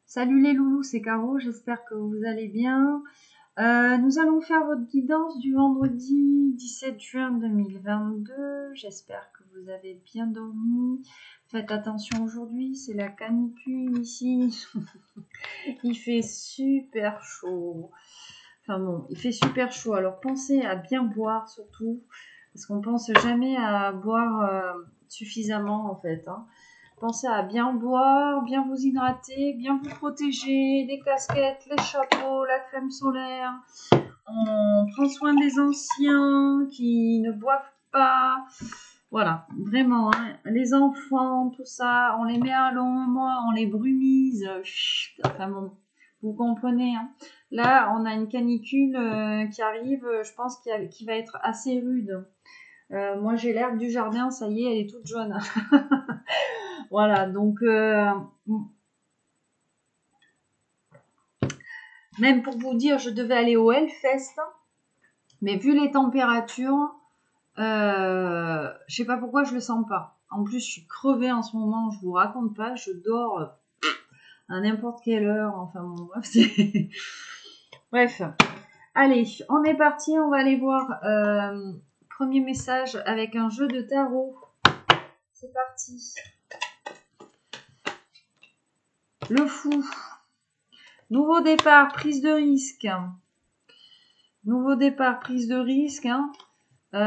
Salut les loulous, c'est Caro, j'espère que vous allez bien. Nous allons faire votre guidance du vendredi 17 juin 2022. J'espère que vous avez bien dormi. Faites attention aujourd'hui, c'est la canicule ici. Il fait super chaud. Enfin bon, il fait super chaud. Alors pensez à bien boire surtout, parce qu'on pense jamais à boire suffisamment en fait. Pensez à bien boire, bien vous hydrater, bien vous protéger, les casquettes, les chapeaux, la crème solaire. On prend soin des anciens qui ne boivent pas. Voilà, vraiment, les enfants, tout ça, on les met à l'ombre, on les brumise. Enfin bon, vous comprenez. Là, on a une canicule qui arrive, je pense qui va être assez rude. Moi, j'ai l'herbe du jardin, ça y est, elle est toute jaune. Voilà, donc même pour vous dire, je devais aller au Hellfest, mais vu les températures, je sais pas pourquoi je le sens pas. En plus, je suis crevée en ce moment, je vous raconte pas, je dors à n'importe quelle heure. Enfin bon, bref, bref. Allez, on est parti, on va aller voir premier message avec un jeu de tarot. C'est parti. Le fou. Nouveau départ, prise de risque. Nouveau départ, prise de risque. Il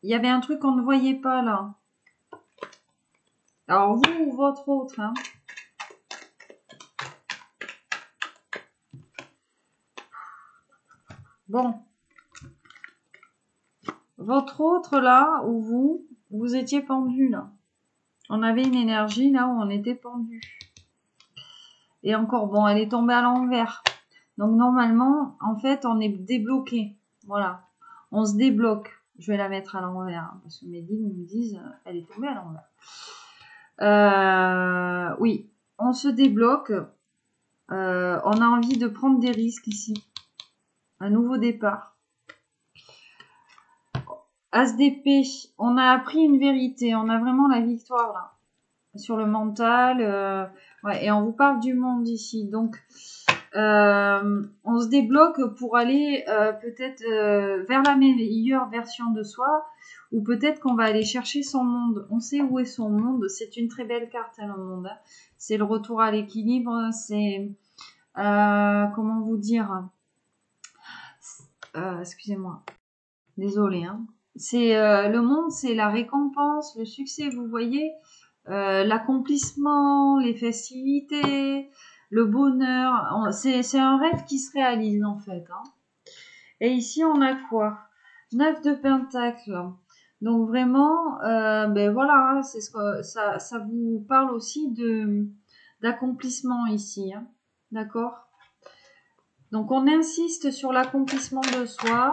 y avait un truc qu'on ne voyait pas là. Alors vous ou votre autre. Bon. Votre autre là, ou vous étiez pendu là. On avait une énergie là où on était pendu. Et encore, bon, elle est tombée à l'envers. Donc normalement, en fait, on est débloqué. Voilà. On se débloque. Je vais la mettre à l'envers. Parce que mes guides me disent, elle est tombée à l'envers. Oui, on se débloque. On a envie de prendre des risques ici. Un nouveau départ. As d'épée, on a appris une vérité. On a vraiment la victoire là. Sur le mental. Ouais, et on vous parle du monde ici. Donc, on se débloque pour aller peut-être vers la meilleure version de soi, ou peut-être qu'on va aller chercher son monde. On sait où est son monde. C'est une très belle carte, le monde. C'est le retour à l'équilibre. C'est comment vous dire, excusez-moi, désolée. C'est le monde, c'est la récompense, le succès. Vous voyez, l'accomplissement, les festivités, le bonheur. C'est un rêve qui se réalise en fait. Et ici, on a quoi? 9 de Pentacles. Donc vraiment, ben voilà, c'est ce que ça vous parle aussi d'accomplissement ici. D'accord? Donc on insiste sur l'accomplissement de soi.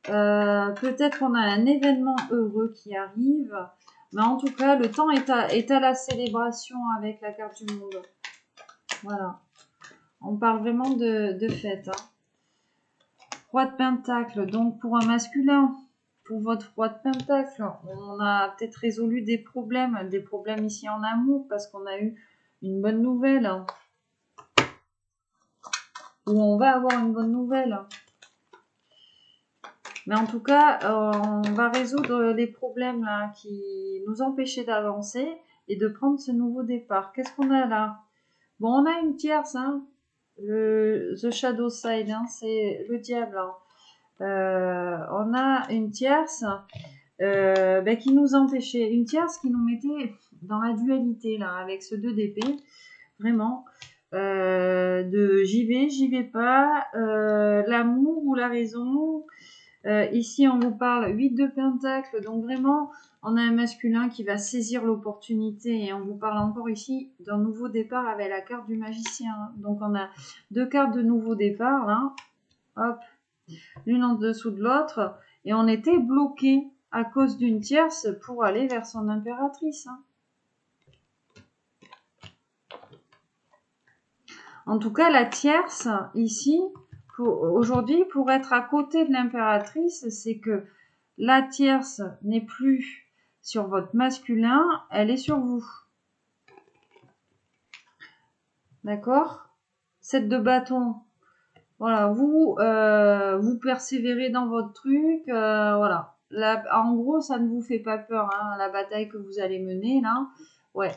Peut-être qu'on a un événement heureux qui arrive. Mais en tout cas, le temps est à la célébration avec la carte du monde. Voilà. On parle vraiment de fête. Roi de Pentacle. Donc, pour un masculin, pour votre roi de Pentacle, on a peut-être résolu des problèmes ici en amour, parce qu'on a eu une bonne nouvelle. Ou on va avoir une bonne nouvelle. Mais en tout cas, on va résoudre les problèmes là qui nous empêchaient d'avancer et de prendre ce nouveau départ. Qu'est-ce qu'on a là? Bon, on a une tierce, The Shadow Side, c'est le diable. On a une tierce qui nous empêchait, une tierce qui nous mettait dans la dualité là, avec ce 2 d'épée, vraiment. De j'y vais pas, l'amour ou la raison. Ici, on vous parle 8 de Pentacle, donc vraiment, on a un masculin qui va saisir l'opportunité, et on vous parle encore ici d'un nouveau départ avec la carte du magicien. Donc, on a 2 cartes de nouveau départ, là, hop, l'une en dessous de l'autre, et on était bloqué à cause d'une tierce pour aller vers son impératrice. En tout cas, la tierce, ici, aujourd'hui, pour être à côté de l'impératrice, c'est que la tierce n'est plus sur votre masculin, elle est sur vous. D'accord? 7 de bâton. Voilà, vous persévérez dans votre truc. Voilà. Là, en gros, ça ne vous fait pas peur, hein, la bataille que vous allez mener, là. Ouais.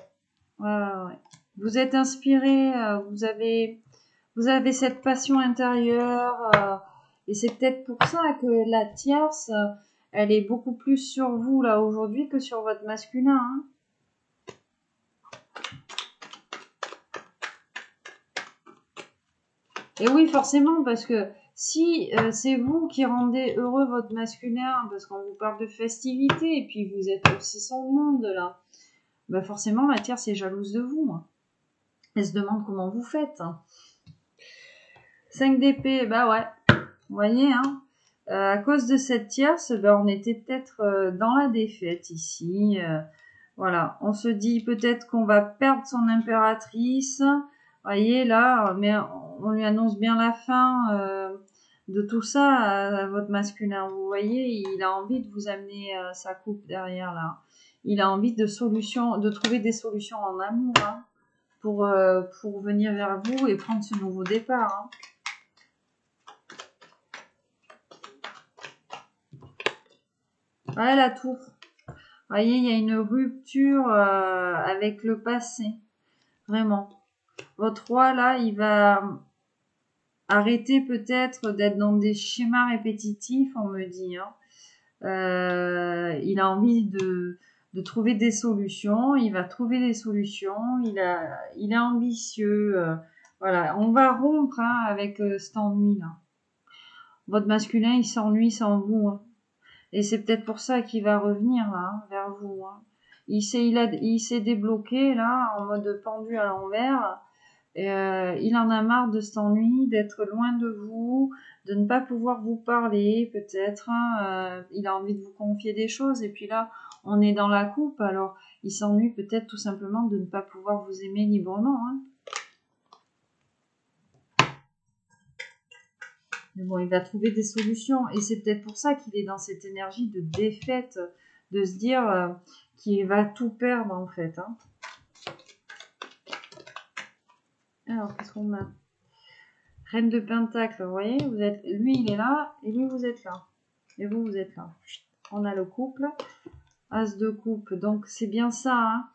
Ouais, ouais, ouais. Vous êtes inspiré, vous avez cette passion intérieure. Et c'est peut-être pour ça que la tierce, elle est beaucoup plus sur vous, là, aujourd'hui, que sur votre masculin, hein. Et oui, forcément, parce que si c'est vous qui rendez heureux votre masculin, parce qu'on vous parle de festivité, et puis vous êtes aussi son monde, là, bah forcément, la tierce est jalouse de vous, hein. Elle se demande comment vous faites, hein. 5 d'épée, bah ouais, vous voyez, hein. À cause de cette tierce, bah, on était peut-être dans la défaite ici. Voilà, on se dit peut-être qu'on va perdre son impératrice. Vous voyez là, mais on lui annonce bien la fin de tout ça à votre masculin. Vous voyez, il a envie de vous amener sa coupe derrière là. Il a envie de trouver des solutions en amour, hein, pour venir vers vous et prendre ce nouveau départ, hein. Ouais, la tour. Vous voyez, il y a une rupture avec le passé. Vraiment. Votre roi, là, il va arrêter peut-être d'être dans des schémas répétitifs, on me dit, hein. Il a envie de trouver des solutions. Il va trouver des solutions. Il est ambitieux. Voilà. On va rompre, hein, avec cet ennui-là. Votre masculin, il s'ennuie sans vous, hein. Et c'est peut-être pour ça qu'il va revenir là, hein, vers vous, hein. Il s'est débloqué là, en mode pendu à l'envers. Et, il en a marre de cet ennui, d'être loin de vous, de ne pas pouvoir vous parler, peut-être, hein. Il a envie de vous confier des choses. Et puis là, on est dans la coupe, alors il s'ennuie peut-être tout simplement de ne pas pouvoir vous aimer librement, hein. Mais bon, il va trouver des solutions. Et c'est peut-être pour ça qu'il est dans cette énergie de défaite, de se dire qu'il va tout perdre en fait, hein. Alors, qu'est-ce qu'on a? Reine de Pentacle, vous voyez, lui il est là, et lui vous êtes là. Et vous êtes là. On a le couple. As de coupe, donc c'est bien ça, hein.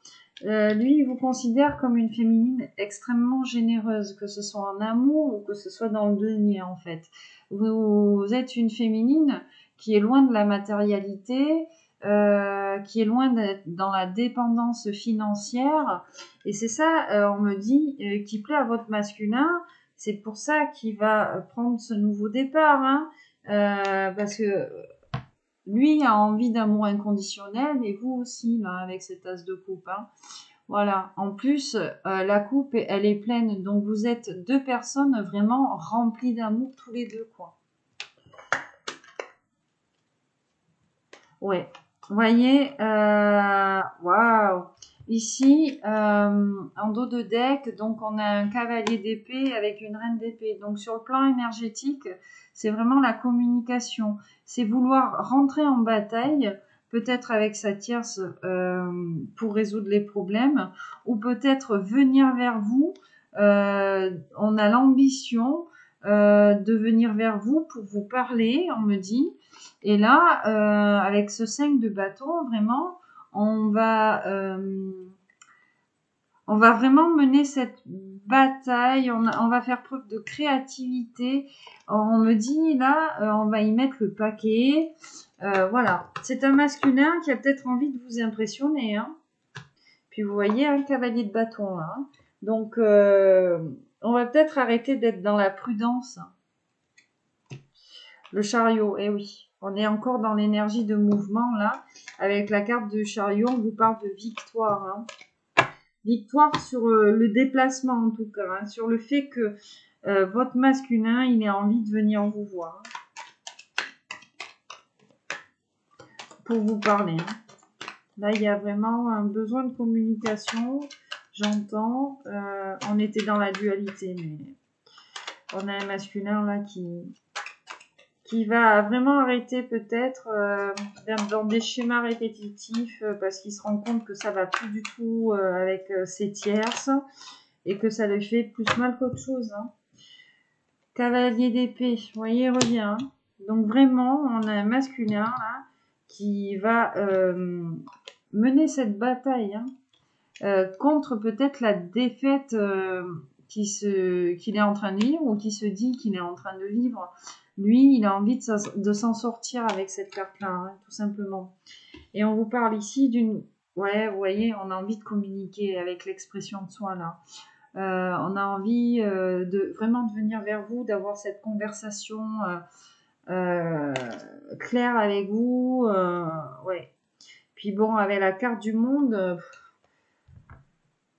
Lui, il vous considère comme une féminine extrêmement généreuse, que ce soit en amour ou que ce soit dans le denier, en fait. Vous êtes une féminine qui est loin de la matérialité, qui est loin d'être dans la dépendance financière. Et c'est ça, on me dit, qui plaît à votre masculin. C'est pour ça qu'il va prendre ce nouveau départ, hein. Parce que lui a envie d'amour inconditionnel, et vous aussi, là, avec cet as de coupe, hein. Voilà. En plus, la coupe, elle est pleine, donc vous êtes deux personnes vraiment remplies d'amour tous les deux, quoi. Ouais. Vous voyez, waouh. Ici, en dos de deck, donc on a un cavalier d'épée avec une reine d'épée. Donc sur le plan énergétique, c'est vraiment la communication. C'est vouloir rentrer en bataille, peut-être avec sa tierce pour résoudre les problèmes, ou peut-être venir vers vous. On a l'ambition de venir vers vous pour vous parler, on me dit. Et là, avec ce 5 de bâton, vraiment, on va, euh, on va vraiment mener cette bataille. On va faire preuve de créativité. On me dit là, on va y mettre le paquet. Voilà, c'est un masculin qui a peut-être envie de vous impressionner, hein. Puis vous voyez un cavalier de bâton là, hein. Donc, on va peut-être arrêter d'être dans la prudence. Le chariot, eh oui, on est encore dans l'énergie de mouvement là. Avec la carte de chariot, on vous parle de victoire, hein. Victoire sur le déplacement en tout cas, hein, sur le fait que votre masculin, il ait envie de venir vous voir, hein, pour vous parler, hein. Là, il y a vraiment un besoin de communication, j'entends. On était dans la dualité, mais on a un masculin là qui va vraiment arrêter peut-être d'être dans des schémas répétitifs parce qu'il se rend compte que ça va plus du tout avec ses tierces. et que ça lui fait plus mal qu'autre chose. Hein. Cavalier d'épée, vous voyez, il revient. Hein. Donc vraiment, on a un masculin là, qui va mener cette bataille contre peut-être la défaite qu'il est en train de vivre ou qui se dit qu'il est en train de vivre. Lui, il a envie de s'en sortir avec cette carte-là, hein, tout simplement. Et on vous parle ici d'une... Ouais, vous voyez, on a envie de communiquer avec l'expression de soi, là. On a envie de vraiment de venir vers vous, d'avoir cette conversation claire avec vous. Ouais. Puis bon, avec la carte du monde,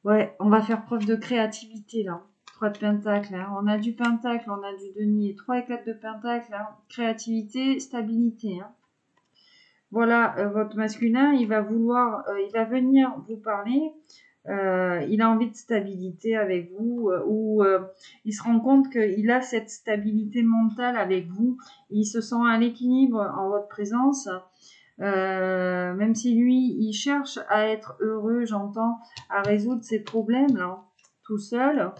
ouais, on va faire preuve de créativité, là. 3 de pentacle, hein. On a du pentacle, on a du denier. 3 et 4 de pentacle, hein. Créativité, stabilité, hein. Voilà, votre masculin, il va vouloir, il va venir vous parler. Il a envie de stabilité avec vous, ou il se rend compte qu'il a cette stabilité mentale avec vous. Il se sent à l'équilibre en votre présence. Même si lui, il cherche à être heureux, j'entends, à résoudre ses problèmes là, tout seul.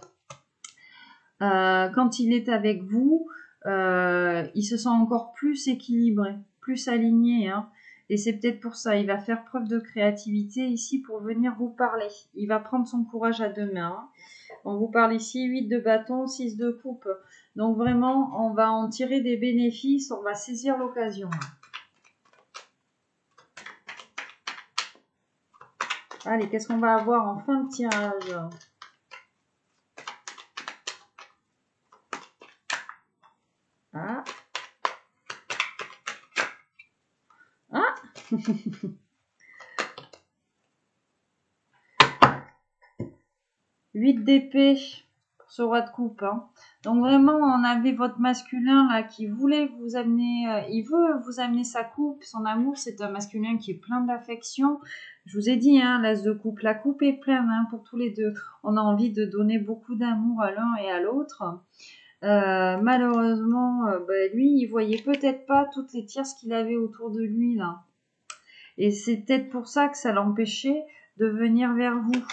Quand il est avec vous, il se sent encore plus équilibré, plus aligné. Hein. Et c'est peut-être pour ça, il va faire preuve de créativité ici pour venir vous parler. Il va prendre son courage à deux mains. Hein. On vous parle ici 8 de bâton, 6 de coupe. Donc vraiment, on va en tirer des bénéfices, on va saisir l'occasion. Allez, qu'est-ce qu'on va avoir en fin de tirage? Ah. Ah. 8 d'épée pour ce roi de coupe. Hein. Donc vraiment, on avait votre masculin là qui voulait vous amener, il veut vous amener sa coupe, son amour. C'est un masculin qui est plein d'affection. Je vous ai dit, hein, l'as de coupe, la coupe est pleine hein, pour tous les deux. On a envie de donner beaucoup d'amour à l'un et à l'autre. Malheureusement, lui, il voyait peut-être pas toutes les tierces qu'il avait autour de lui là. Et c'est peut-être pour ça que ça l'empêchait de venir vers vous.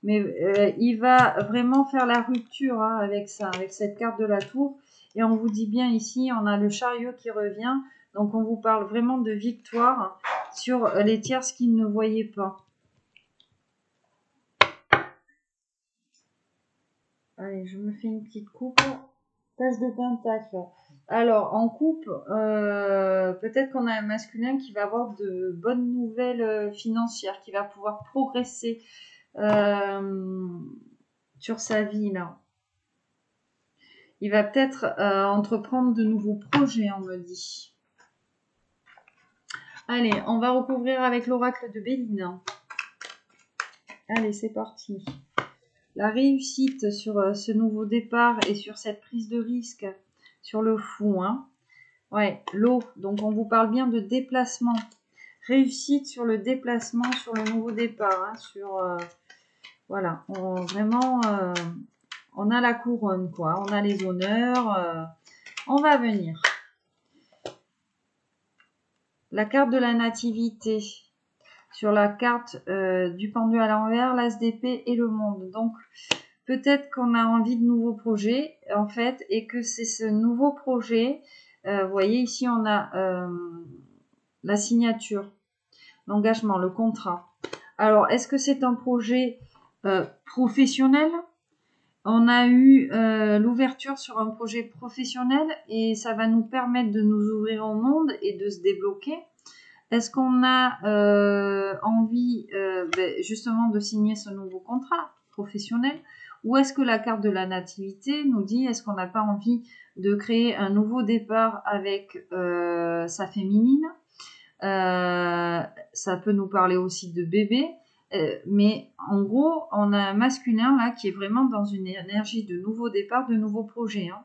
Mais il va vraiment faire la rupture hein, avec ça, avec cette carte de la tour. Et on vous dit bien ici, on a le chariot qui revient. Donc on vous parle vraiment de victoire sur les tierces qu'il ne voyait pas. Allez, je me fais une petite coupe. Page de pentacle. Alors, en coupe, peut-être qu'on a un masculin qui va avoir de bonnes nouvelles financières, qui va pouvoir progresser sur sa vie, là. Il va peut-être entreprendre de nouveaux projets, on me dit. Allez, on va recouvrir avec l'oracle de Béline. Allez, c'est parti. La réussite sur ce nouveau départ et sur cette prise de risque sur le fou. Hein. Ouais, l'eau. Donc, on vous parle bien de déplacement. Réussite sur le déplacement, sur le nouveau départ. Hein, sur, voilà, vraiment, on a la couronne, quoi. On a les honneurs. On va venir. La carte de la nativité. Sur la carte du pendu à l'envers, l'as d'épée et le monde. Donc, peut-être qu'on a envie de nouveaux projets, en fait, et que c'est ce nouveau projet. Vous voyez, ici, on a la signature, l'engagement, le contrat. Alors, est-ce que c'est un projet professionnel? On a eu l'ouverture sur un projet professionnel et ça va nous permettre de nous ouvrir au monde et de se débloquer. Est-ce qu'on a envie justement de signer ce nouveau contrat professionnel? Ou est-ce que la carte de la nativité nous dit est-ce qu'on n'a pas envie de créer un nouveau départ avec sa féminine? Ça peut nous parler aussi de bébé. Mais en gros, on a un masculin là qui est vraiment dans une énergie de nouveau départ, de nouveau projet. Hein.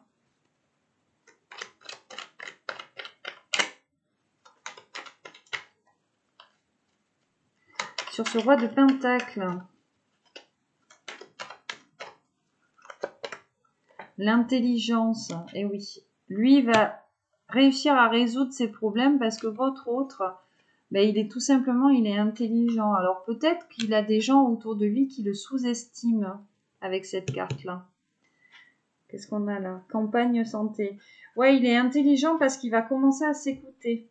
Sur ce roi de pentacle, l'intelligence, et oui, lui va réussir à résoudre ses problèmes parce que votre autre, il est tout simplement, il est intelligent. Alors peut-être qu'il a des gens autour de lui qui le sous-estiment avec cette carte-là. Qu'est-ce qu'on a là? Campagne santé. Ouais, il est intelligent parce qu'il va commencer à s'écouter.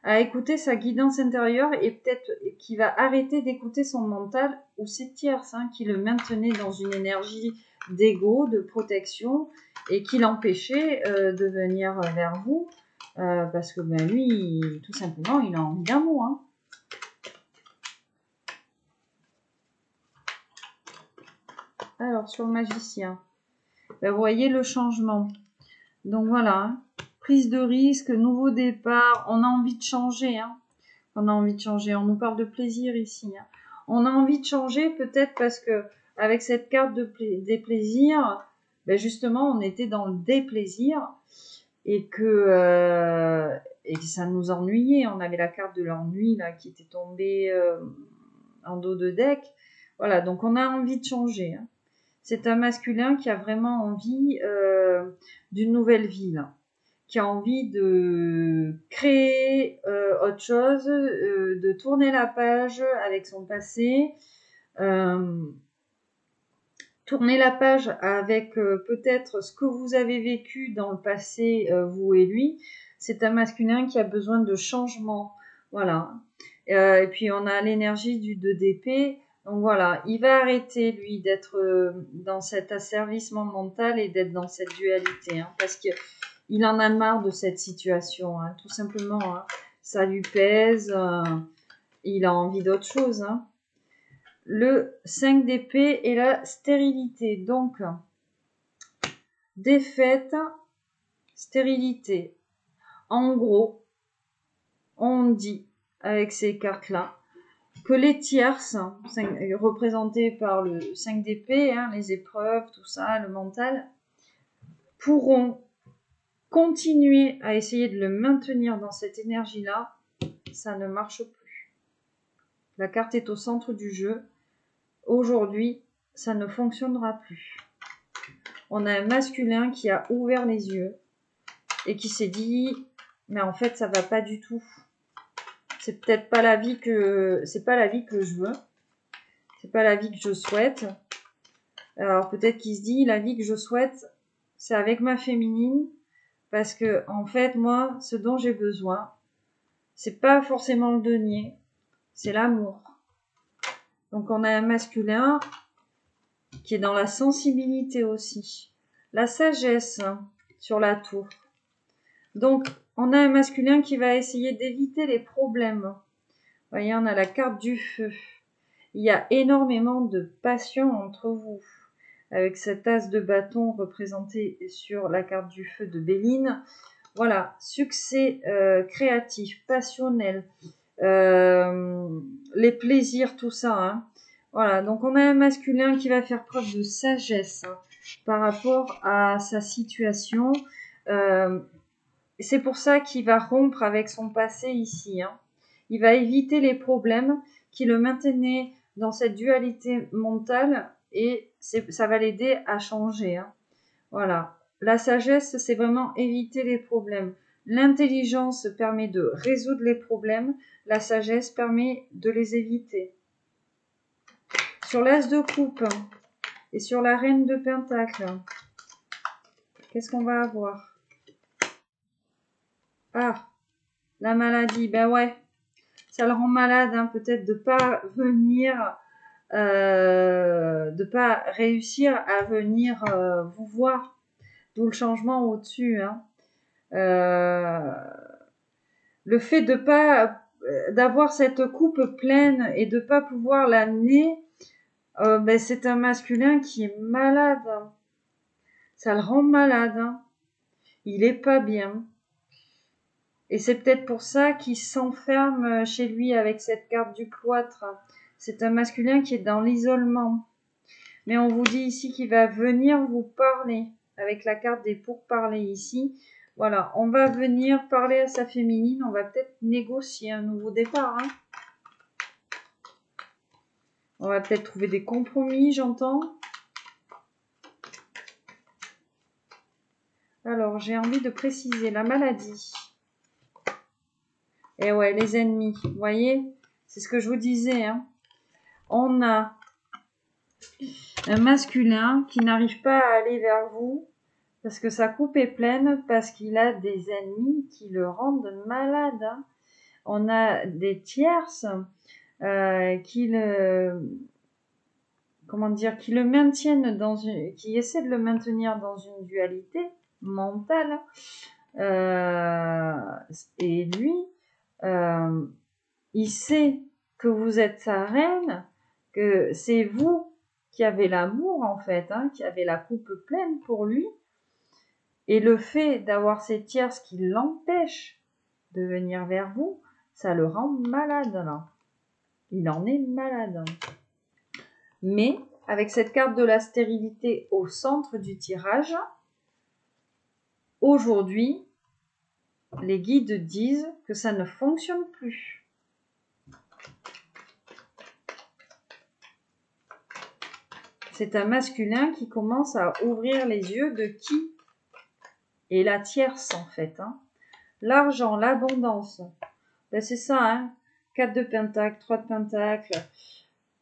À écouter sa guidance intérieure et peut-être qu'il va arrêter d'écouter son mental ou ses tierces qui le maintenaient dans une énergie d'ego, de protection et qui l'empêchait de venir vers vous parce que ben, lui, tout simplement, il a envie d'amour. Alors, sur le magicien, ben, vous voyez le changement. Donc voilà, prise de risque, nouveau départ, on a envie de changer. On a envie de changer, on nous parle de plaisir ici. On a envie de changer peut-être parce que avec cette carte des plaisirs, ben justement, on était dans le déplaisir et que ça nous ennuyait. On avait la carte de l'ennui là qui était tombée en dos de deck. Voilà, donc on a envie de changer. C'est un masculin qui a vraiment envie d'une nouvelle vie, là, qui a envie de créer autre chose, de tourner la page avec son passé, tourner la page avec peut-être ce que vous avez vécu dans le passé, vous et lui. C'est un masculin qui a besoin de changement. Voilà. Et puis on a l'énergie du 2 d'épée. Donc voilà, il va arrêter lui d'être dans cet asservissement mental et d'être dans cette dualité, parce qu'il en a marre de cette situation, tout simplement. Ça lui pèse, il a envie d'autre chose. Le 5 d'épée et la stérilité. Donc, défaite, stérilité. En gros, on dit avec ces cartes-là que les tierces, représentées par le 5 d'épée, les épreuves, tout ça, le mental, pourront continuer à essayer de le maintenir dans cette énergie-là. Ça ne marche plus. La carte est au centre du jeu. Aujourd'hui, ça ne fonctionnera plus. On a un masculin qui a ouvert les yeux et qui s'est dit, mais en fait, ça va pas du tout. C'est peut-être pas la vie que je veux. C'est pas la vie que je souhaite. Alors peut-être qu'il se dit, la vie que je souhaite, c'est avec ma féminine, parce que en fait, moi, ce dont j'ai besoin, c'est pas forcément le denier, c'est l'amour. Donc on a un masculin qui est dans la sensibilité aussi, la sagesse sur la tour. Donc on a un masculin qui va essayer d'éviter les problèmes. Vous voyez, on a la carte du feu. Il y a énormément de passion entre vous. Avec cet as de bâton représenté sur la carte du feu de Béline. Voilà, succès créatif, passionnel, les plaisirs, tout ça. Voilà, donc on a un masculin qui va faire preuve de sagesse par rapport à sa situation. C'est pour ça qu'il va rompre avec son passé ici. Il va éviter les problèmes qui le maintenaient dans cette dualité mentale et ça va l'aider à changer. Voilà. La sagesse, c'est vraiment éviter les problèmes. L'intelligence permet de résoudre les problèmes. La sagesse permet de les éviter. Sur l'as de coupe et sur la reine de pentacle, qu'est-ce qu'on va avoir? Ah, la maladie. Ben ouais, ça le rend malade, peut-être de pas venir, de pas réussir à venir vous voir. D'où le changement au-dessus. Le fait de pas d'avoir cette coupe pleine et de pas pouvoir l'amener, c'est un masculin qui est malade. Ça le rend malade. Il est pas bien. Et c'est peut-être pour ça qu'il s'enferme chez lui avec cette carte du cloître. C'est un masculin qui est dans l'isolement. Mais on vous dit ici qu'il va venir vous parler. Avec la carte des pourparlers ici. Voilà, on va venir parler à sa féminine. On va peut-être négocier un nouveau départ. On va peut-être trouver des compromis, j'entends. Alors, j'ai envie de préciser la maladie. Et ouais, les ennemis. Vous voyez, c'est ce que je vous disais. On a un masculin qui n'arrive pas à aller vers vous parce que sa coupe est pleine, parce qu'il a des ennemis qui le rendent malade. Hein. On a des tierces qui le maintiennent qui essaient de le maintenir dans une dualité mentale. Et lui, il sait que vous êtes sa reine, que c'est vous qui avez l'amour en fait, hein, qui avez la coupe pleine pour lui. Et le fait d'avoir ces tierces qui l'empêchent de venir vers vous, ça le rend malade là. Il en est malade. Mais avec cette carte de la stérilité au centre du tirage, aujourd'hui, les guides disent que ça ne fonctionne plus. C'est un masculin qui commence à ouvrir les yeux de qui est la tierce en fait. Hein. L'argent, l'abondance, ben c'est ça, hein. 4 de pentacles, 3 de pentacles,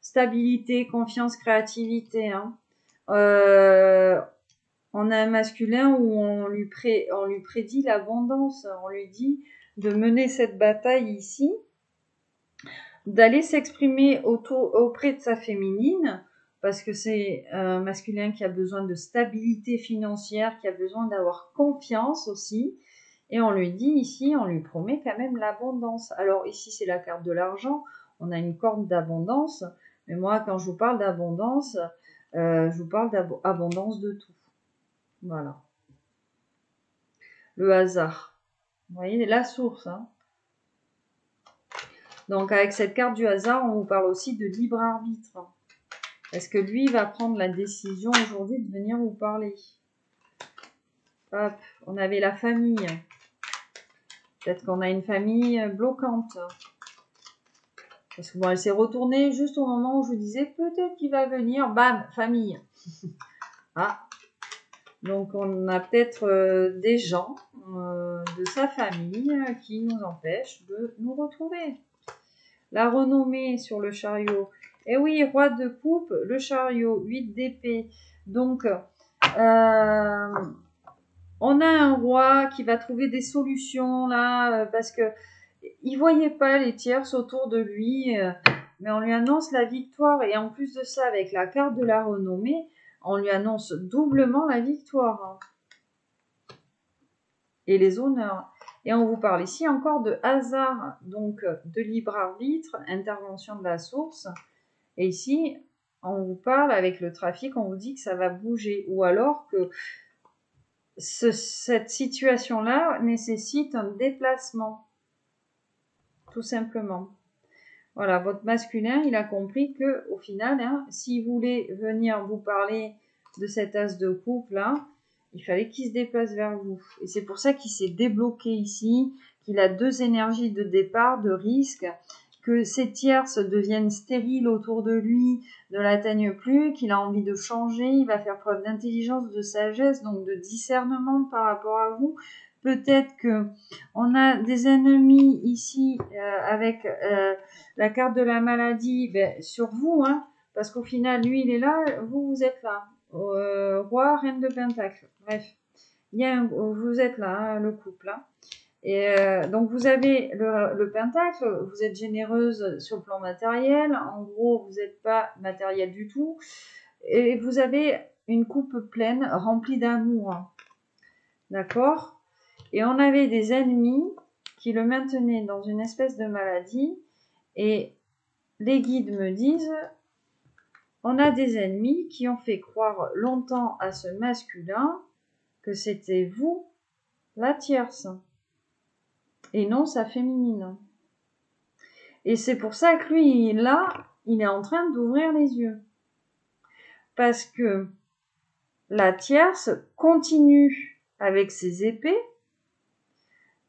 stabilité, confiance, créativité. Hein. On a un masculin où on lui prédit l'abondance. On lui dit de mener cette bataille ici, d'aller s'exprimer auprès de sa féminine, parce que c'est un masculin qui a besoin de stabilité financière, qui a besoin d'avoir confiance aussi. Et on lui dit ici, on lui promet quand même l'abondance. Alors ici, c'est la carte de l'argent. On a une corde d'abondance. Mais moi, quand je vous parle d'abondance, je vous parle d'abondance de tout. Voilà. Le hasard. Vous voyez, la source. Hein. Donc, avec cette carte du hasard, on vous parle aussi de libre arbitre. Est-ce que lui va prendre la décision aujourd'hui de venir vous parler? Hop, on avait la famille. Peut-être qu'on a une famille bloquante. Parce que bon, elle s'est retournée juste au moment où je vous disais peut-être qu'il va venir. Bam, famille. Ah. Donc on a peut-être des gens de sa famille qui nous empêchent de nous retrouver. La renommée sur le chariot. Eh oui, roi de coupe, le chariot, 8 d'épée. Donc on a un roi qui va trouver des solutions là, parce que il voyait pas les tierces autour de lui, mais on lui annonce la victoire. Et en plus de ça, avec la carte de la renommée, on lui annonce doublement la victoire. Hein. Et les honneurs. Et on vous parle ici encore de hasard, donc de libre arbitre, intervention de la source. Et ici, on vous parle avec le trafic, on vous dit que ça va bouger. Ou alors que cette situation-là nécessite un déplacement, tout simplement. Voilà, votre masculin, il a compris que au final, hein, s'il voulait venir vous parler de cet as de coupe là, il fallait qu'il se déplace vers vous. Et c'est pour ça qu'il s'est débloqué ici, qu'il a 2 énergies de départ, de risque, que ces tierces deviennent stériles autour de lui, ne l'atteignent plus, qu'il a envie de changer, il va faire preuve d'intelligence, de sagesse, donc de discernement par rapport à vous. Peut-être que on a des ennemis ici avec la carte de la maladie sur vous, hein, parce qu'au final, lui, il est là, vous êtes là. Roi, reine de pentacle. Bref, vous êtes là, hein, le couple. Hein. Et donc vous avez le pentacle, vous êtes généreuse sur le plan matériel, en gros vous n'êtes pas matériel du tout, et vous avez une coupe pleine remplie d'amour, d'accord? Et on avait des ennemis qui le maintenaient dans une espèce de maladie, et les guides me disent, on a des ennemis qui ont fait croire longtemps à ce masculin que c'était vous, la tierce. Et non sa féminine. Et c'est pour ça que lui, là, il est en train d'ouvrir les yeux. Parce que la tierce continue avec ses épées,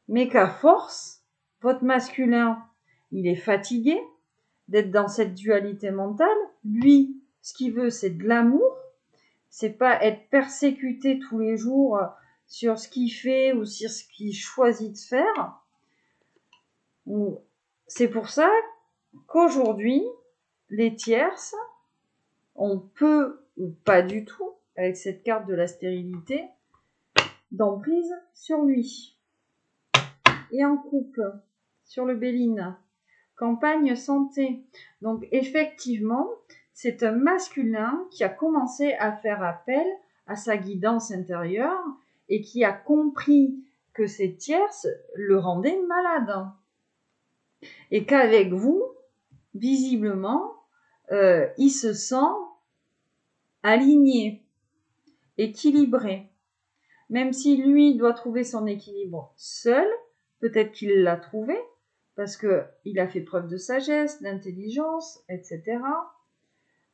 mais qu'à force, votre masculin, il est fatigué d'être dans cette dualité mentale. Lui, ce qu'il veut, c'est de l'amour. C'est pas être persécuté tous les jours sur ce qu'il fait ou sur ce qu'il choisit de faire. C'est pour ça qu'aujourd'hui, les tierces, on peut ou pas du tout, avec cette carte de la stérilité, d'emprise sur lui. Et en couple, sur le Béline, campagne santé. Donc effectivement, c'est un masculin qui a commencé à faire appel à sa guidance intérieure et qui a compris que ces tierces le rendaient malade. Et qu'avec vous, visiblement, il se sent aligné, équilibré. Même si lui doit trouver son équilibre seul, peut-être qu'il l'a trouvé, parce qu'il a fait preuve de sagesse, d'intelligence, etc.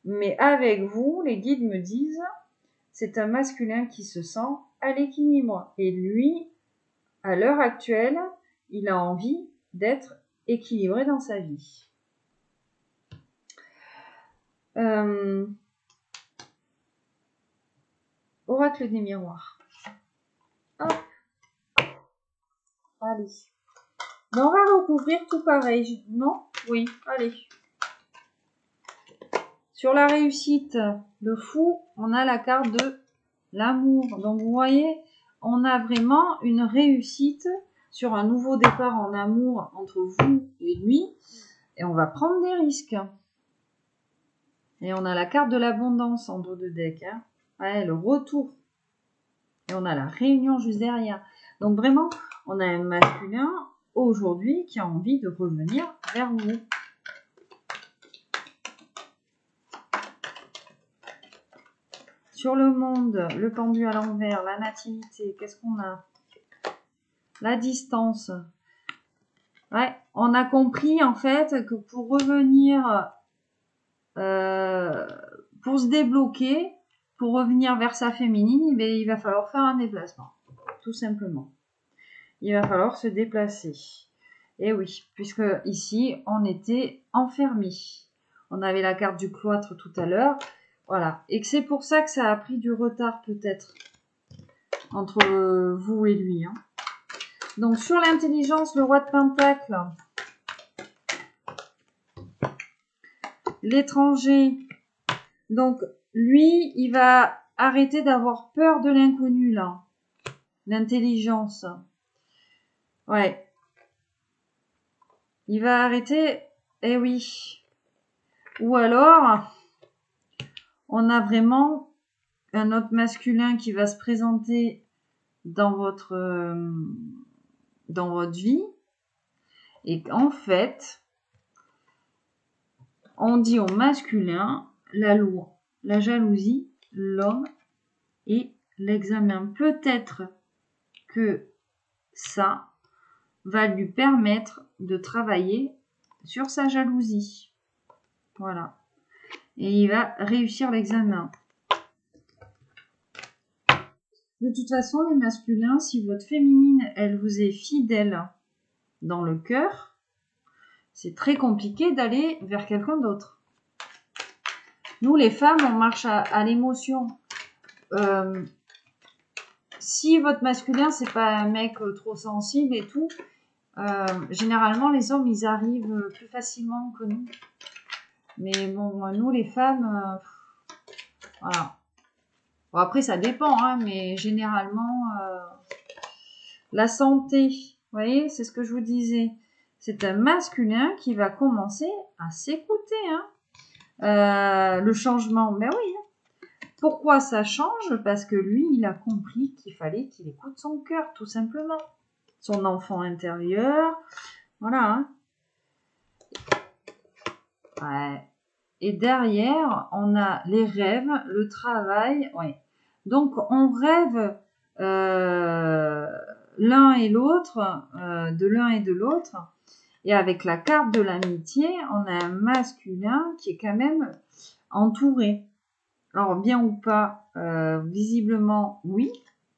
Mais avec vous, les guides me disent, c'est un masculin qui se sent à l'équilibre. Et lui, à l'heure actuelle, il a envie d'être équilibré dans sa vie. Oracle des miroirs. Hop. Allez. Mais on va recouvrir tout pareil. Non? Oui, allez. Sur la réussite, le fou, on a la carte de l'amour. Donc vous voyez, on a vraiment une réussite sur un nouveau départ en amour entre vous et lui. Et on va prendre des risques. Et on a la carte de l'abondance en dos de deck. Hein. Ouais, le retour. Et on a la réunion juste derrière. Donc vraiment, on a un masculin aujourd'hui qui a envie de revenir vers vous. Sur le monde, le pendu à l'envers, la nativité, qu'est-ce qu'on a? La distance. Ouais, on a compris en fait que pour revenir, pour se débloquer, pour revenir vers sa féminine, il va falloir faire un déplacement, tout simplement. Il va falloir se déplacer. Et oui, puisque ici, on était enfermé. On avait la carte du cloître tout à l'heure. Voilà. Et que c'est pour ça que ça a pris du retard peut-être entre vous et lui. Hein. Donc sur l'intelligence, le roi de Pentacle, l'étranger. Donc lui, il va arrêter d'avoir peur de l'inconnu là. L'intelligence. Ouais. Il va arrêter. Eh oui. Ou alors, on a vraiment un autre masculin qui va se présenter dans votre vie. Et en fait, on dit au masculin la loi, la jalousie, l'homme et l'examen. Peut-être que ça va lui permettre de travailler sur sa jalousie. Voilà. Et il va réussir l'examen. De toute façon, les masculins, si votre féminine, elle vous est fidèle dans le cœur, c'est très compliqué d'aller vers quelqu'un d'autre. Nous, les femmes, on marche à l'émotion. Si votre masculin, c'est pas un mec trop sensible et tout, généralement, les hommes, ils arrivent plus facilement que nous. Mais bon, nous, les femmes, voilà. Bon, après, ça dépend, hein, mais généralement, la santé, vous voyez, c'est ce que je vous disais. C'est un masculin qui va commencer à s'écouter. Hein. Le changement, ben oui. Hein. Pourquoi ça change? Parce que lui, il a compris qu'il fallait qu'il écoute son cœur, tout simplement. Son enfant intérieur. Voilà. Hein. Ouais. Et derrière, on a les rêves, le travail. Ouais. Donc, on rêve l'un et l'autre, de l'un et de l'autre. Et avec la carte de l'amitié, on a un masculin qui est quand même entouré. Alors, bien ou pas, visiblement, oui,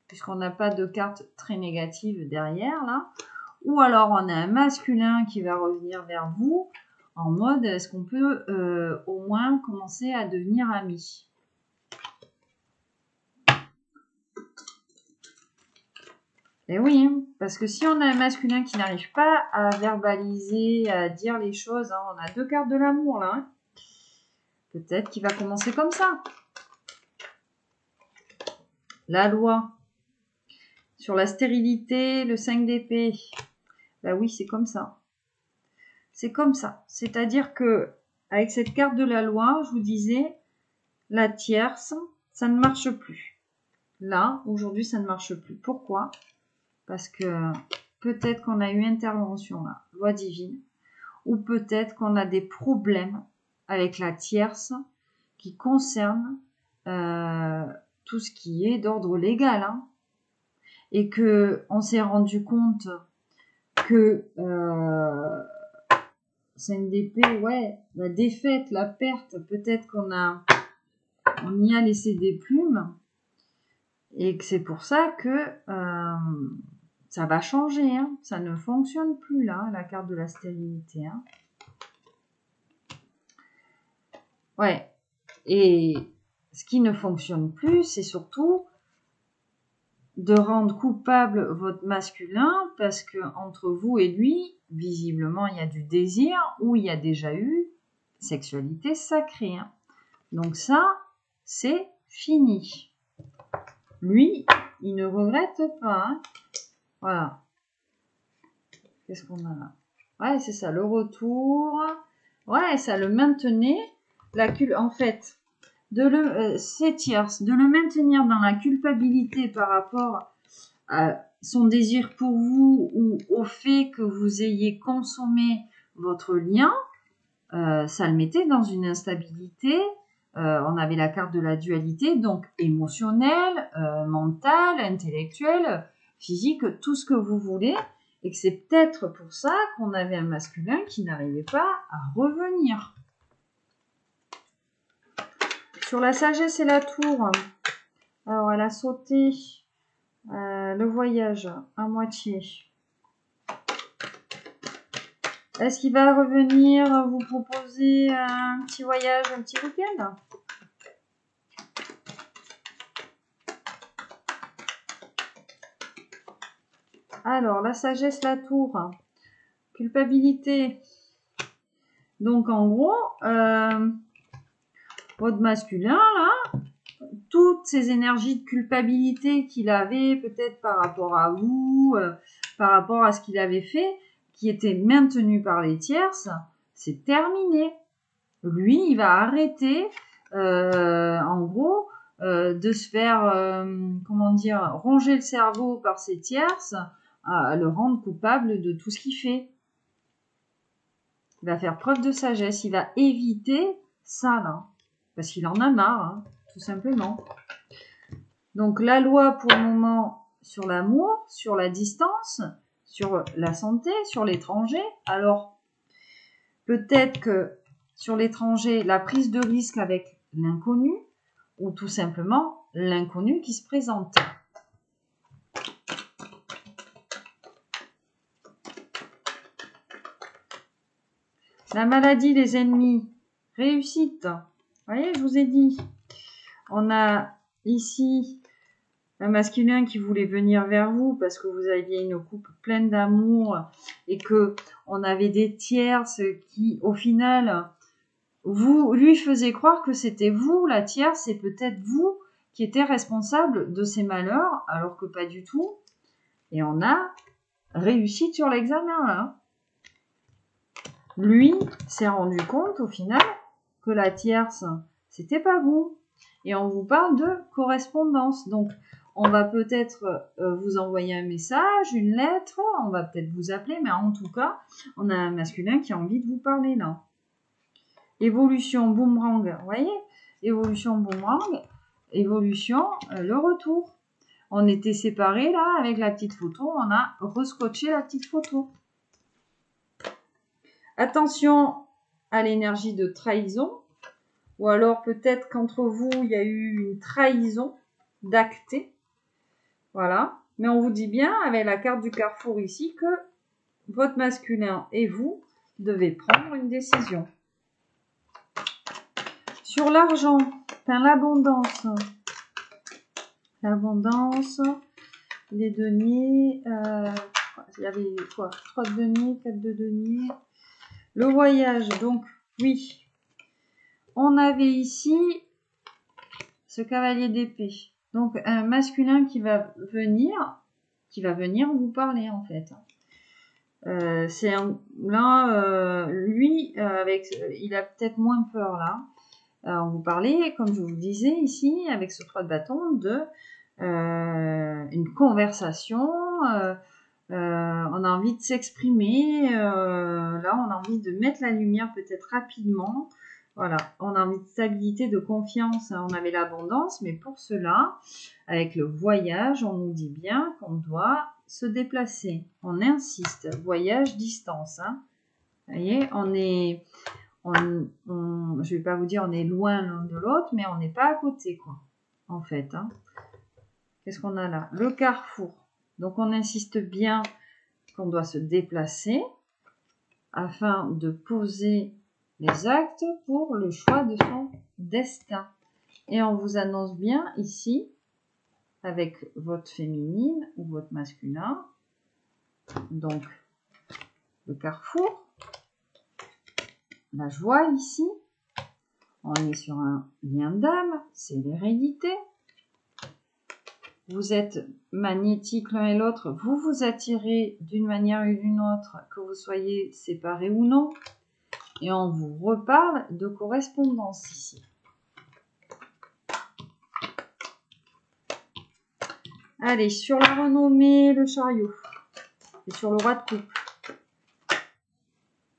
puisqu'on n'a pas de carte très négative derrière, là. Ou alors, on a un masculin qui va revenir vers vous en mode, est-ce qu'on peut au moins commencer à devenir amis? Et oui, hein, parce que si on a un masculin qui n'arrive pas à verbaliser, à dire les choses, hein, on a deux cartes de l'amour là, hein, peut-être qu'il va commencer comme ça. la loi. Sur la stérilité, le 5 d'épée. Ben oui, c'est comme ça. C'est comme ça. C'est-à-dire que avec cette carte de la loi, je vous disais, la tierce, ça ne marche plus. Là, aujourd'hui, ça ne marche plus. Pourquoi? Parce que peut-être qu'on a eu intervention là, loi divine, ou peut-être qu'on a des problèmes avec la tierce qui concernent tout ce qui est d'ordre légal, hein, et que on s'est rendu compte que c'est une épée, ouais, la défaite, la perte, peut-être qu'on y a laissé des plumes, et que c'est pour ça que ça va changer, hein. Ça ne fonctionne plus là, la carte de la stérilité, hein. Ouais. Et ce qui ne fonctionne plus, c'est surtout de rendre coupable votre masculin parce que entre vous et lui, visiblement, il y a du désir ou il y a déjà eu sexualité sacrée, hein. Donc ça, c'est fini. Lui, il ne regrette pas, hein. Voilà. Qu'est-ce qu'on a là? Ouais, c'est ça, le retour. Ouais, ça le maintenait. En fait, c'est tierce, de le maintenir dans la culpabilité par rapport à son désir pour vous ou au fait que vous ayez consommé votre lien, ça le mettait dans une instabilité. On avait la carte de la dualité, donc émotionnelle, mentale, intellectuelle, physique, tout ce que vous voulez. Et que c'est peut-être pour ça qu'on avait un masculin qui n'arrivait pas à revenir. Sur la sagesse et la tour, alors elle a sauté le voyage à moitié. Est-ce qu'il va revenir vous proposer un petit voyage, un petit week-end? Alors, la sagesse, la tour, culpabilité. Donc, en gros, votre masculin, là, toutes ces énergies de culpabilité qu'il avait, peut-être par rapport à vous, par rapport à ce qu'il avait fait, qui était maintenu par les tierces, c'est terminé. Lui, il va arrêter, en gros, de se faire, comment dire, ronger le cerveau par ses tierces, à le rendre coupable de tout ce qu'il fait. Il va faire preuve de sagesse, il va éviter ça, là, parce qu'il en a marre, hein, tout simplement. Donc, la loi, pour le moment, sur l'amour, sur la distance, sur la santé, sur l'étranger. Alors, peut-être que sur l'étranger, la prise de risque avec l'inconnu, ou tout simplement l'inconnu qui se présente. La maladie, les ennemis, réussite. Vous voyez, je vous ai dit. On a ici un masculin qui voulait venir vers vous parce que vous aviez une coupe pleine d'amour et que on avait des tierces qui, au final, lui faisait croire que c'était vous, la tierce, et peut-être vous qui étiez responsable de ces malheurs, alors que pas du tout. Et on a réussi sur l'examen, hein. Lui s'est rendu compte, au final, que la tierce, c'était pas vous. Et on vous parle de correspondance. Donc, on va peut-être vous envoyer un message, une lettre, on va peut-être vous appeler, mais en tout cas, on a un masculin qui a envie de vous parler, là. Évolution boomerang, vous voyez? Évolution boomerang, évolution, le retour. On était séparés là avec la petite photo, on a rescotché la petite photo. Attention à l'énergie de trahison, ou alors peut-être qu'entre vous il y a eu une trahison d'acté. Voilà. Mais on vous dit bien avec la carte du carrefour ici que votre masculin et vous devez prendre une décision. Sur l'argent, l'abondance. L'abondance, les deniers, il y avait quoi? 3 de deniers, 4 de deniers. Le voyage, donc oui. On avait ici ce cavalier d'épée. Donc, un masculin qui va venir vous parler, en fait. Lui, il a peut-être moins peur, là. On vous parlait, comme je vous disais ici, avec ce 3 de bâton, de une conversation. On a envie de s'exprimer. Là, on a envie de mettre la lumière peut-être rapidement. Voilà, on a envie de stabilité, de confiance. On avait l'abondance, mais pour cela, avec le voyage, on nous dit bien qu'on doit se déplacer. On insiste, voyage, distance. Hein. Vous voyez, je vais pas vous dire on est loin l'un de l'autre, mais on n'est pas à côté, quoi. En fait. Hein. Qu'est-ce qu'on a là? Le carrefour. Donc, on insiste bien qu'on doit se déplacer afin de poser les actes pour le choix de son destin. Et on vous annonce bien ici, avec votre féminine ou votre masculin, donc le carrefour, la joie ici, on est sur un lien d'âme, c'est l'hérédité. Vous êtes magnétiques l'un et l'autre, vous vous attirez d'une manière ou d'une autre, que vous soyez séparés ou non. Et on vous reparle de correspondance ici. Allez, sur la renommée, le chariot. Et sur le roi de coupe.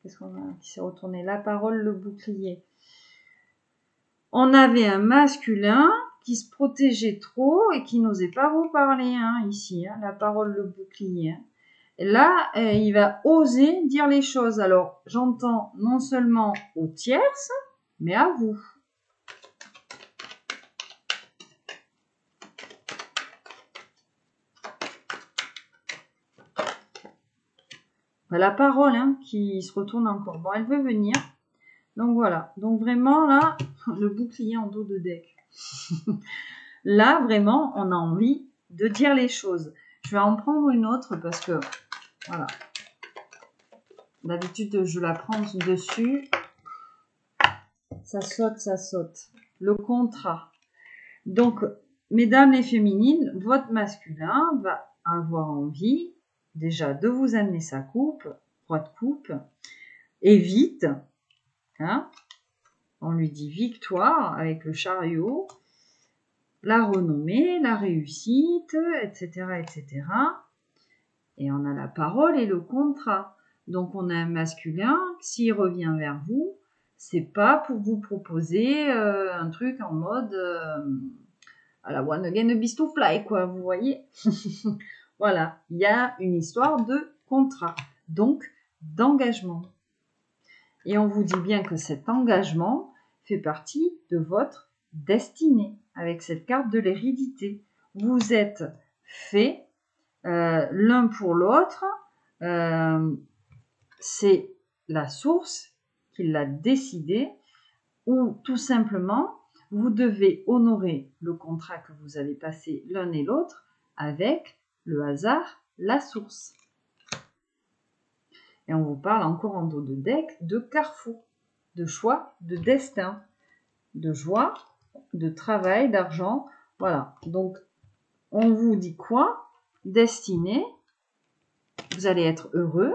Qu'est-ce qu'on a qui s'est retourné? La parole, le bouclier. On avait un masculin qui se protégeait trop et qui n'osait pas vous parler, hein, ici. Hein, la parole, le bouclier. Hein. Et là, il va oser dire les choses. Alors, j'entends non seulement aux tierces, mais à vous. La parole hein, qui se retourne encore. Bon, elle veut venir. Donc voilà. Donc vraiment, là, le bouclier en dos de deck. Là, vraiment, on a envie de dire les choses. Je vais en prendre une autre parce que, voilà. D'habitude, je la prends dessus. Ça saute, ça saute. Le contrat. Donc, mesdames les féminines, votre masculin va avoir envie déjà de vous amener sa coupe, roi de coupe, et vite. Hein, on lui dit victoire avec le chariot, la renommée, la réussite, etc., etc. Et on a la parole et le contrat. Donc on a un masculin, s'il revient vers vous, c'est pas pour vous proposer un truc en mode à la one again a beast to fly, quoi, vous voyez. Voilà, il y a une histoire de contrat, donc d'engagement. Et on vous dit bien que cet engagement fait partie de votre destinée, avec cette carte de l'hérédité. Vous êtes faits l'un pour l'autre, c'est la source qui l'a décidé, ou tout simplement, vous devez honorer le contrat que vous avez passé l'un et l'autre avec le hasard, la source. Et on vous parle encore en dos de deck de carrefour, de choix, de destin, de joie, de travail, d'argent. Voilà. Donc, on vous dit quoi? Destinée. Vous allez être heureux.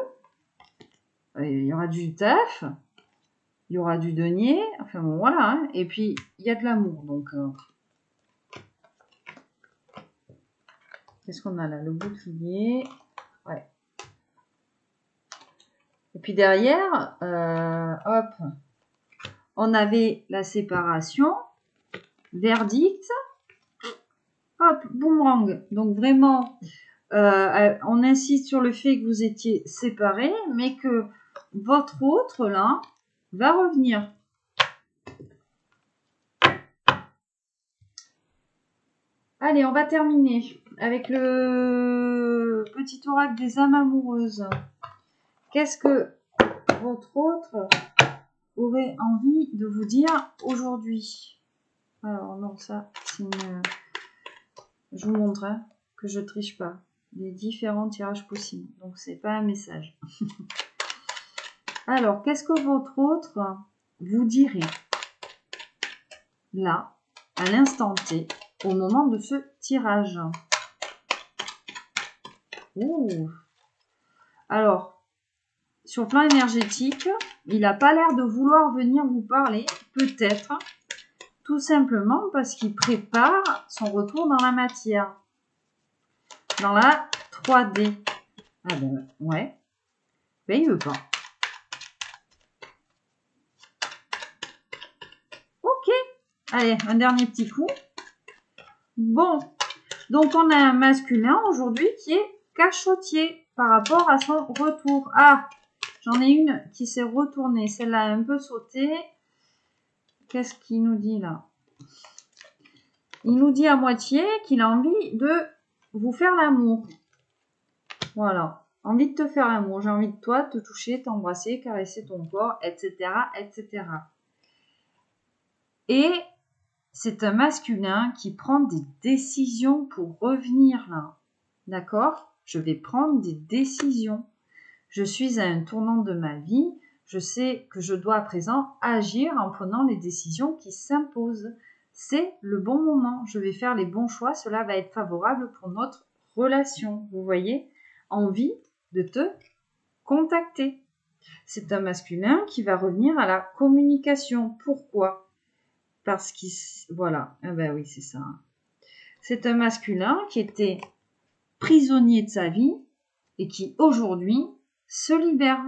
Il y aura du taf. Il y aura du denier. Enfin, bon, voilà. Hein. Et puis, il y a de l'amour. Donc, qu'est-ce qu'on a là? Le bouclier. Ouais. Et puis derrière, hop, on avait la séparation, verdict, hop, boomerang. Donc vraiment, on insiste sur le fait que vous étiez séparés, mais que votre autre, là, va revenir. Allez, on va terminer avec le petit oracle des âmes amoureuses. Qu'est-ce que votre autre aurait envie de vous dire aujourd'hui? Alors non, ça, c'est une... Je vous montre hein, que je triche pas. Les différents tirages possibles. Donc, c'est pas un message. Alors, qu'est-ce que votre autre vous dirait là, à l'instant T, au moment de ce tirage. Ouh. Alors, sur le plan énergétique, il n'a pas l'air de vouloir venir vous parler, peut-être, tout simplement parce qu'il prépare son retour dans la matière, dans la 3D. Ah ben, ouais. Ben, il veut pas. Ok. Allez, un dernier petit coup. Bon. Donc, on a un masculin aujourd'hui qui est cachotier par rapport à son retour. Ah, j'en ai une qui s'est retournée. Celle-là a un peu sauté. Qu'est-ce qu'il nous dit là? Il nous dit à moitié qu'il a envie de vous faire l'amour. Voilà. Envie de te faire l'amour. J'ai envie de toi, te toucher, t'embrasser, caresser ton corps, etc., etc. Et c'est un masculin qui prend des décisions pour revenir là. D'accord? Je vais prendre des décisions. Je suis à un tournant de ma vie. Je sais que je dois à présent agir en prenant les décisions qui s'imposent. C'est le bon moment. Je vais faire les bons choix. Cela va être favorable pour notre relation. Vous voyez? Envie de te contacter. C'est un masculin qui va revenir à la communication. Pourquoi? Parce qu'il... Voilà. Ah ben oui, c'est ça. C'est un masculin qui était prisonnier de sa vie et qui aujourd'hui se libère.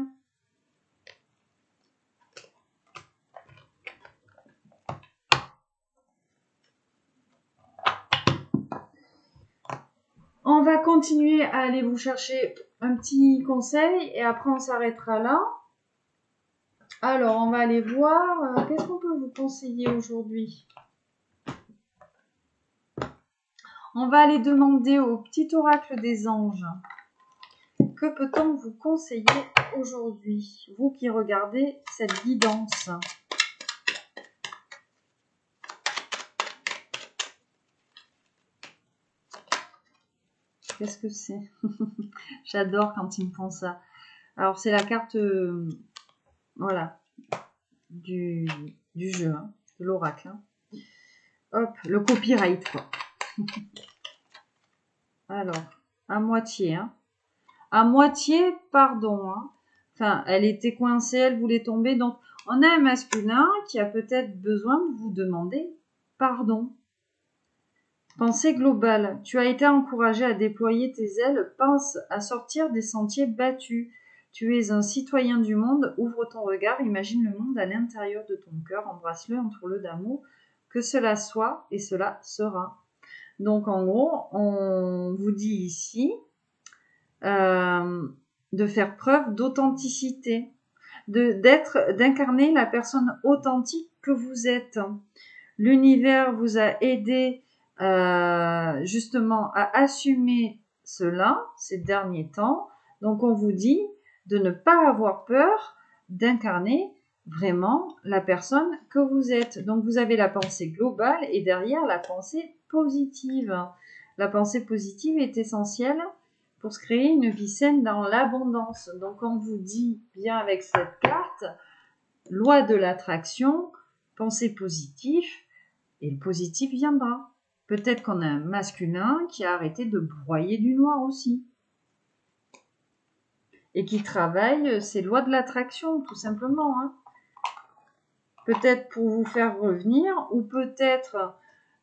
On va continuer à aller vous chercher un petit conseil et après on s'arrêtera là. Alors, on va aller voir, qu'est-ce qu'on peut vous conseiller aujourd'hui? On va aller demander au petit oracle des anges. Que peut-on vous conseiller aujourd'hui? Vous qui regardez cette guidance. Qu'est-ce que c'est? J'adore quand ils me font ça. Alors, c'est la carte, voilà, du jeu, hein, de l'oracle. Hein. Hop, le copyright, quoi. Alors, à moitié, hein. À moitié, pardon. Hein. Enfin, elle était coincée, elle voulait tomber. Donc, on a un masculin qui a peut-être besoin de vous demander pardon. Pensée globale. Tu as été encouragé à déployer tes ailes. Pense à sortir des sentiers battus. Tu es un citoyen du monde. Ouvre ton regard. Imagine le monde à l'intérieur de ton cœur. Embrasse-le, entoure-le d'amour. Que cela soit et cela sera. Donc, en gros, on vous dit ici de faire preuve d'authenticité, d'incarner la personne authentique que vous êtes. L'univers vous a aidé justement à assumer cela ces derniers temps. Donc on vous dit de ne pas avoir peur d'incarner vraiment la personne que vous êtes. Donc vous avez la pensée globale et derrière la pensée positive. La pensée positive est essentielle pour se créer une vie saine dans l'abondance. Donc on vous dit bien avec cette carte, loi de l'attraction, pensée positive, et le positif viendra. Peut-être qu'on a un masculin qui a arrêté de broyer du noir aussi. Et qui travaille ces lois de l'attraction, tout simplement. Hein. Peut-être pour vous faire revenir, ou peut-être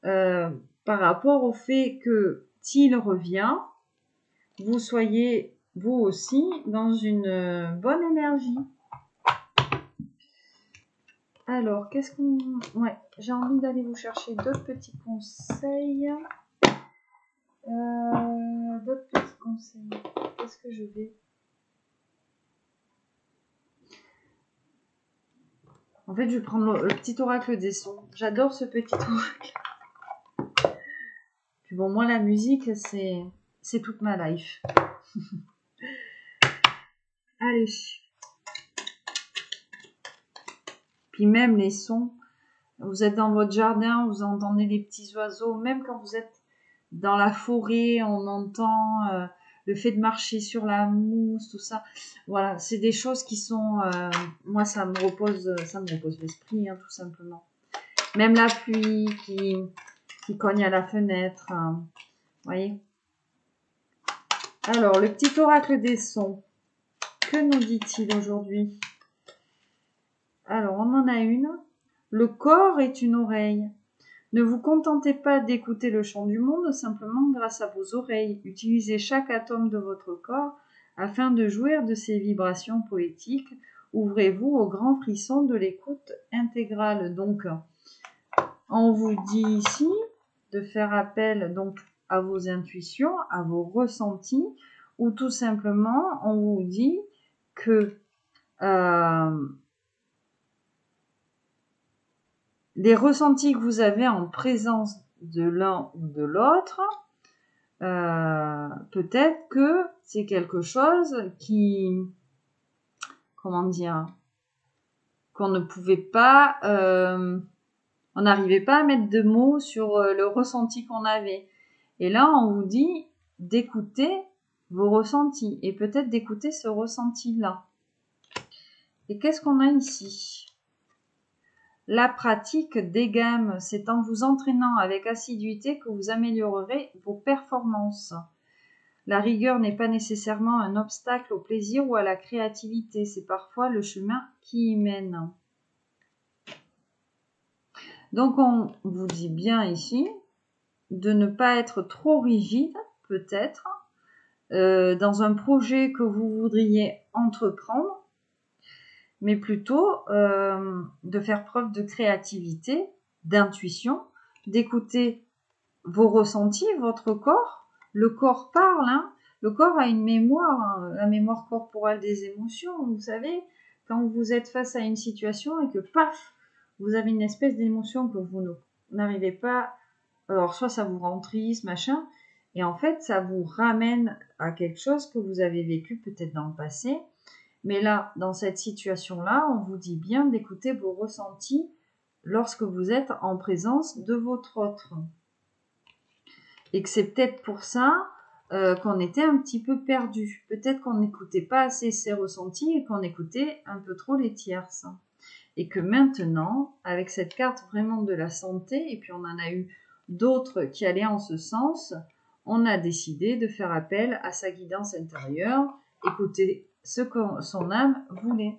par rapport au fait que s'il revient, vous soyez vous aussi dans une bonne énergie. Alors, qu'est-ce qu'on... Ouais, j'ai envie d'aller vous chercher d'autres petits conseils. D'autres petits conseils. Qu'est-ce que je vais... En fait, je vais prendre le petit oracle des sons. J'adore ce petit oracle. Puis bon, moi, la musique, c'est toute ma life. Allez. Puis même les sons. Vous êtes dans votre jardin, vous entendez les petits oiseaux. Même quand vous êtes dans la forêt, on entend le fait de marcher sur la mousse, tout ça. Voilà, c'est des choses qui sont... moi, ça me repose l'esprit, hein, tout simplement. Même la pluie qui cogne à la fenêtre. Vous voyez? Alors, le petit oracle des sons. Que nous dit-il aujourd'hui? Alors, on en a une. Le corps est une oreille. Ne vous contentez pas d'écouter le chant du monde simplement grâce à vos oreilles. Utilisez chaque atome de votre corps afin de jouir de ces vibrations poétiques. Ouvrez-vous au grand frisson de l'écoute intégrale. Donc, on vous dit ici de faire appel donc à vos intuitions, à vos ressentis, ou tout simplement, on vous dit que les ressentis que vous avez en présence de l'un ou de l'autre, peut-être que c'est quelque chose qui, comment dire, qu'on ne pouvait pas, on n'arrivait pas à mettre de mots sur le ressenti qu'on avait. Et là, on vous dit d'écouter vos ressentis et peut-être d'écouter ce ressenti-là. Et qu'est-ce qu'on a ici? La pratique des gammes, c'est en vous entraînant avec assiduité que vous améliorerez vos performances. La rigueur n'est pas nécessairement un obstacle au plaisir ou à la créativité, c'est parfois le chemin qui y mène. Donc on vous dit bien ici de ne pas être trop rigide, peut-être, dans un projet que vous voudriez entreprendre, mais plutôt de faire preuve de créativité, d'intuition, d'écouter vos ressentis, votre corps. Le corps parle, hein. Le corps a une mémoire, hein, la mémoire corporelle des émotions. Vous savez, quand vous êtes face à une situation et que paf, vous avez une espèce d'émotion que vous n'arrivez pas. Alors, soit ça vous rend triste, machin, et en fait, ça vous ramène à quelque chose que vous avez vécu peut-être dans le passé. Mais là, dans cette situation-là, on vous dit bien d'écouter vos ressentis lorsque vous êtes en présence de votre autre. Et que c'est peut-être pour ça qu'on était un petit peu perdu. Peut-être qu'on n'écoutait pas assez ses ressentis et qu'on écoutait un peu trop les tierces. Et que maintenant, avec cette carte vraiment de la santé, et puis on en a eu d'autres qui allaient en ce sens, on a décidé de faire appel à sa guidance intérieure, écouter ce que son âme voulait.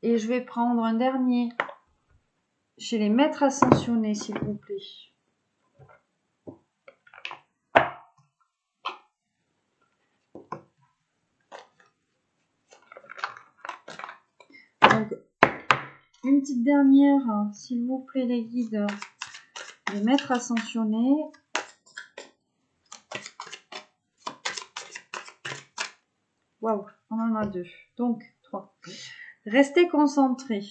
Et je vais prendre un dernier chez les maîtres ascensionnés, s'il vous plaît. Donc, une petite dernière, s'il vous plaît, les guides, les maîtres ascensionnés. Waouh, on en a 2. Donc, 3. Restez concentrés.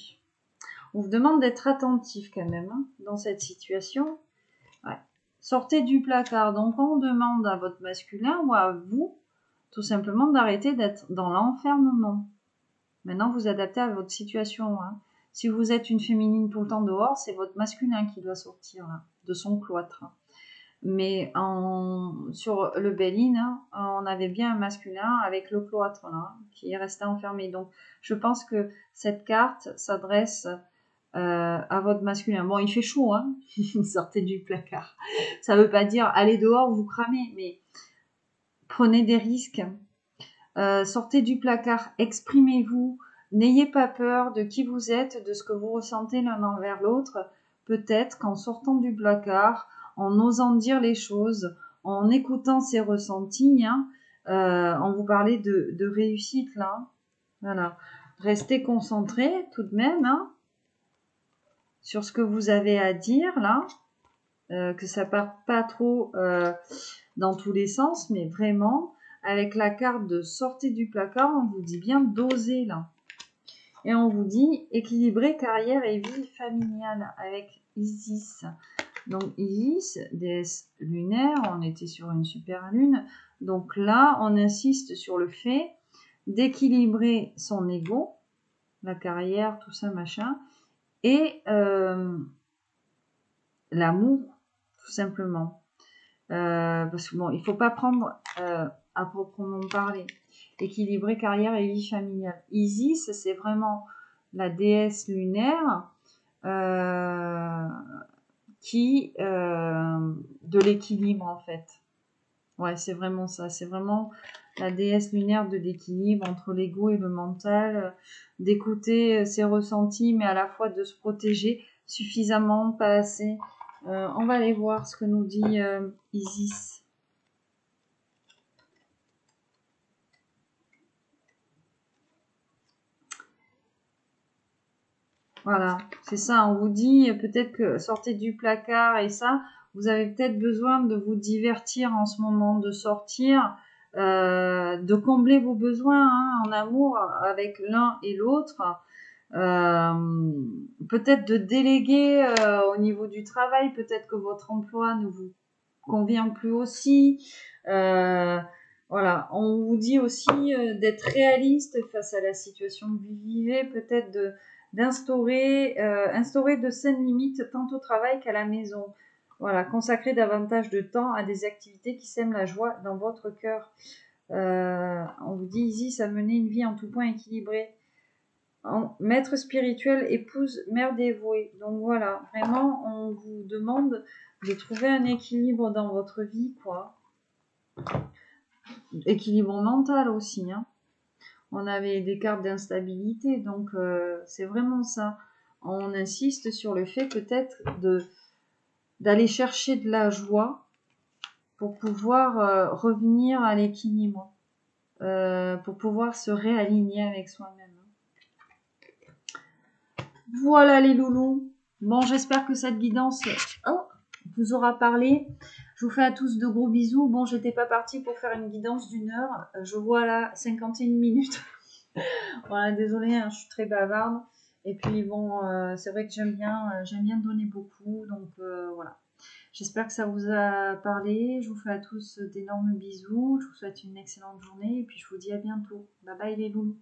On vous demande d'être attentif quand même dans cette situation. Ouais. Sortez du placard. Donc, on demande à votre masculin ou à vous, tout simplement, d'arrêter d'être dans l'enfermement. Maintenant, vous adaptez à votre situation. Si vous êtes une féminine tout le temps dehors, c'est votre masculin qui doit sortir là, de son cloître. Mais sur le Béline, on avait bien un masculin avec le cloître là, qui est resté enfermé. Donc, je pense que cette carte s'adresse à votre masculin. Bon, il fait chaud, hein. Sortez du placard. Ça veut pas dire allez dehors, vous cramez, mais prenez des risques. Sortez du placard, exprimez-vous. N'ayez pas peur de qui vous êtes, de ce que vous ressentez l'un envers l'autre. Peut-être qu'en sortant du placard, en osant dire les choses, en écoutant ses ressentis, on vous parlait de réussite là. Voilà. Restez concentrés tout de même sur ce que vous avez à dire là, que ça parte pas trop dans tous les sens, mais vraiment avec la carte de sortez du placard, on vous dit bien d'oser là. Et on vous dit équilibrer carrière et vie familiale avec Isis. Donc Isis, déesse lunaire, on était sur une super lune. Donc là, on insiste sur le fait d'équilibrer son ego, la carrière, tout ça, machin, et l'amour, tout simplement. Parce que bon, il faut pas prendre à proprement parler. Équilibrer carrière et vie familiale. Isis, c'est vraiment la déesse lunaire de l'équilibre en fait. Ouais, c'est vraiment ça. C'est vraiment la déesse lunaire de l'équilibre entre l'ego et le mental, d'écouter ses ressentis, mais à la fois de se protéger suffisamment, pas assez. On va aller voir ce que nous dit Isis. Voilà, c'est ça. On vous dit peut-être que sortez du placard et ça, vous avez peut-être besoin de vous divertir en ce moment, de sortir, de combler vos besoins en amour avec l'un et l'autre. Peut-être de déléguer au niveau du travail, peut-être que votre emploi ne vous convient plus aussi. Voilà, on vous dit aussi d'être réaliste face à la situation que vous vivez, peut-être d'instaurer de saines limites tant au travail qu'à la maison. Voilà, consacrer davantage de temps à des activités qui sèment la joie dans votre cœur. On vous dit Isis à mener une vie en tout point équilibrée. Maître spirituel, épouse, mère dévouée. Donc voilà, vraiment, on vous demande de trouver un équilibre dans votre vie, quoi. Équilibre mental aussi, hein. On avait des cartes d'instabilité, donc c'est vraiment ça. On insiste sur le fait peut-être d'aller chercher de la joie pour pouvoir revenir à l'équilibre, pour pouvoir se réaligner avec soi-même. Voilà les loulous. Bon, j'espère que cette guidance vous aura parlé. Je vous fais à tous de gros bisous. Bon, j'étais pas partie pour faire une guidance d'1 heure. Je vois là 51 minutes. Voilà, désolée, hein, je suis très bavarde. Et puis bon, c'est vrai que j'aime bien donner beaucoup. Donc voilà. J'espère que ça vous a parlé. Je vous fais à tous d'énormes bisous. Je vous souhaite une excellente journée. Et puis je vous dis à bientôt. Bye bye les loulous.